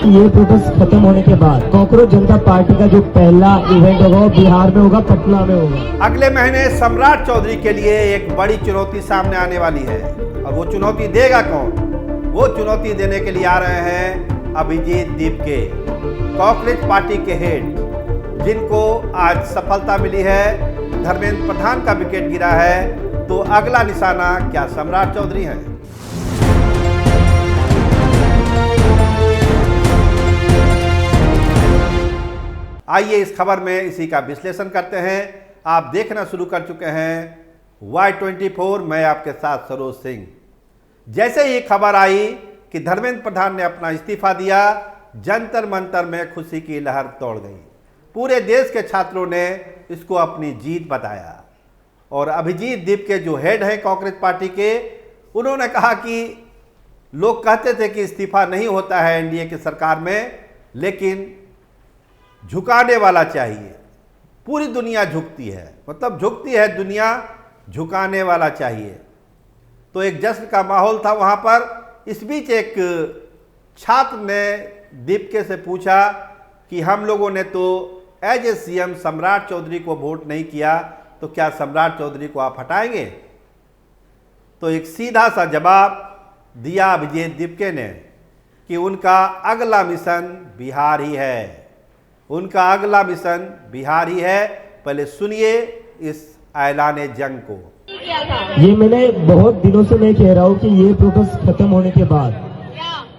कि ये प्रोटेस्ट खत्म होने के बाद कांग्रेस जनता पार्टी का जो पहला इवेंट होगा वो बिहार में होगा, पटना में होगा। अगले महीने सम्राट चौधरी के लिए एक बड़ी चुनौती सामने आने वाली है और वो चुनौती देगा कौन? वो चुनौती देने के लिए आ रहे हैं अभिजीत दीपके, कांग्रेस पार्टी के हेड, जिनको आज सफलता मिली है। धर्मेंद्र प्रधान का विकेट गिरा है, तो अगला निशाना क्या सम्राट चौधरी है? आइए इस खबर में इसी का विश्लेषण करते हैं। आप देखना शुरू कर चुके हैं Y24, मैं आपके साथ सरोज सिंह। जैसे ही खबर आई कि धर्मेंद्र प्रधान ने अपना इस्तीफा दिया, जंतर मंतर में खुशी की लहर तोड़ गई। पूरे देश के छात्रों ने इसको अपनी जीत बताया और अभिजीत दीपके जो हेड है कांग्रेस पार्टी के, उन्होंने कहा कि लोग कहते थे कि इस्तीफा नहीं होता है एनडीए की सरकार में, लेकिन झुकाने वाला चाहिए। पूरी दुनिया झुकती है, मतलब झुकती है दुनिया, झुकाने वाला चाहिए। तो एक जश्न का माहौल था वहाँ पर। इस बीच एक छात्र ने दीपके से पूछा कि हम लोगों ने तो एज ए सीएम सम्राट चौधरी को वोट नहीं किया, तो क्या सम्राट चौधरी को आप हटाएंगे? तो एक सीधा सा जवाब दिया अभिजीत दीपके ने कि उनका अगला मिशन बिहार ही है, उनका अगला मिशन बिहार ही है। पहले सुनिए इस ऐलाने जंग को। ये मैंने बहुत दिनों से मैं कह रहा हूँ कि ये प्रोटेस्ट खत्म होने के बाद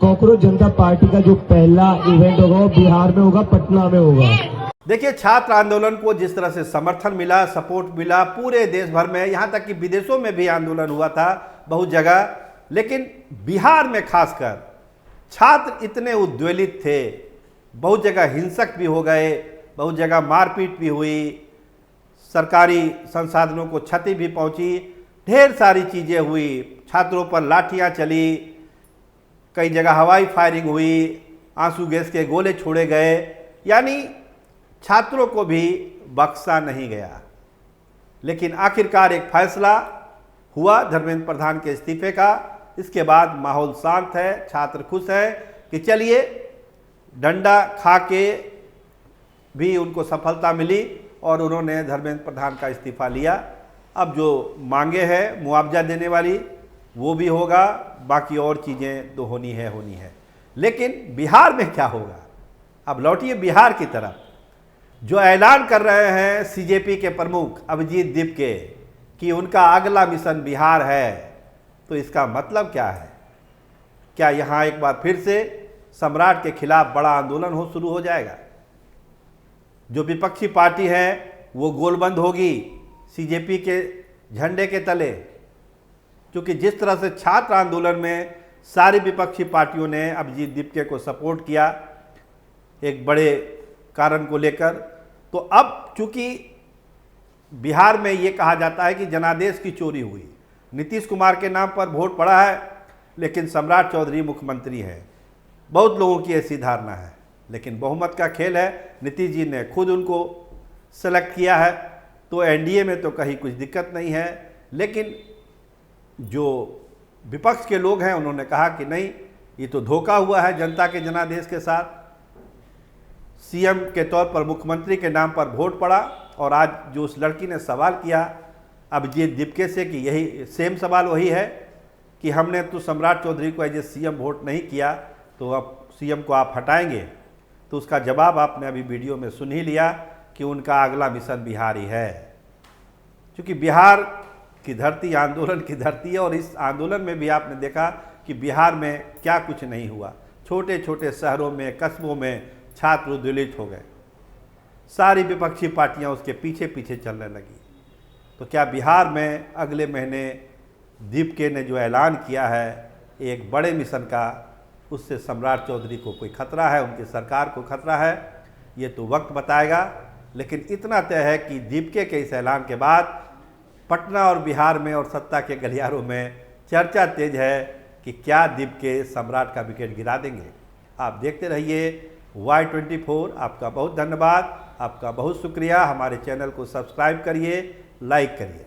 कांग्रेस जनता पार्टी का जो पहला इवेंट होगा वो बिहार में होगा, पटना में होगा। देखिए, छात्र आंदोलन को जिस तरह से समर्थन मिला, सपोर्ट मिला पूरे देश भर में, यहाँ तक कि विदेशों में भी आंदोलन हुआ था बहुत जगह, लेकिन बिहार में खासकर छात्र इतने उद्वेलित थे। बहुत जगह हिंसक भी हो गए, बहुत जगह मारपीट भी हुई, सरकारी संसाधनों को क्षति भी पहुंची, ढेर सारी चीज़ें हुई। छात्रों पर लाठियां चली, कई जगह हवाई फायरिंग हुई, आंसू गैस के गोले छोड़े गए, यानी छात्रों को भी बख्शा नहीं गया। लेकिन आखिरकार एक फैसला हुआ धर्मेंद्र प्रधान के इस्तीफे का। इसके बाद माहौल शांत है, छात्र खुश है कि चलिए डंडा खा के भी उनको सफलता मिली और उन्होंने धर्मेंद्र प्रधान का इस्तीफा लिया। अब जो मांगे हैं मुआवजा देने वाली वो भी होगा, बाकी और चीज़ें तो होनी है। लेकिन बिहार में क्या होगा? अब लौटिए बिहार की तरफ। जो ऐलान कर रहे हैं सीजेपी के प्रमुख अभिजीत दीपके कि उनका अगला मिशन बिहार है, तो इसका मतलब क्या है? क्या यहाँ एक बार फिर से सम्राट के खिलाफ बड़ा आंदोलन शुरू हो जाएगा? जो विपक्षी पार्टी है वो गोलबंद होगी सीजेपी के झंडे के तले, क्योंकि जिस तरह से छात्र आंदोलन में सारी विपक्षी पार्टियों ने अभिजीत दीपके को सपोर्ट किया एक बड़े कारण को लेकर, तो अब चूंकि बिहार में ये कहा जाता है कि जनादेश की चोरी हुई, नीतीश कुमार के नाम पर वोट पड़ा है, लेकिन सम्राट चौधरी मुख्यमंत्री है। बहुत लोगों की ऐसी धारणा है, लेकिन बहुमत का खेल है। नीतीश जी ने खुद उनको सेलेक्ट किया है, तो एनडीए में तो कहीं कुछ दिक्कत नहीं है। लेकिन जो विपक्ष के लोग हैं उन्होंने कहा कि नहीं, ये तो धोखा हुआ है जनता के जनादेश के साथ। सीएम के तौर पर मुख्यमंत्री के नाम पर वोट पड़ा और आज जो उस लड़की ने सवाल किया अभिजीत दीपके से कि यही सेम सवाल वही है कि हमने तो सम्राट चौधरी को एज ए सीएम वोट नहीं किया, तो अब सीएम को आप हटाएंगे? तो उसका जवाब आपने अभी वीडियो में सुन ही लिया कि उनका अगला मिशन बिहार ही है। क्योंकि बिहार की धरती आंदोलन की धरती है और इस आंदोलन में भी आपने देखा कि बिहार में क्या कुछ नहीं हुआ। छोटे छोटे शहरों में, कस्बों में छात्र उद्वेलित हो गए, सारी विपक्षी पार्टियां उसके पीछे पीछे चलने लगी। तो क्या बिहार में अगले महीने दीपके ने जो ऐलान किया है एक बड़े मिशन का, उससे सम्राट चौधरी को कोई खतरा है, उनकी सरकार को खतरा है? ये तो वक्त बताएगा। लेकिन इतना तय है कि दीपके के इस ऐलान के बाद पटना और बिहार में और सत्ता के गलियारों में चर्चा तेज है कि क्या दीपके सम्राट का विकेट गिरा देंगे। आप देखते रहिए Y24। आपका बहुत धन्यवाद, आपका बहुत शुक्रिया। हमारे चैनल को सब्सक्राइब करिए, लाइक करिए।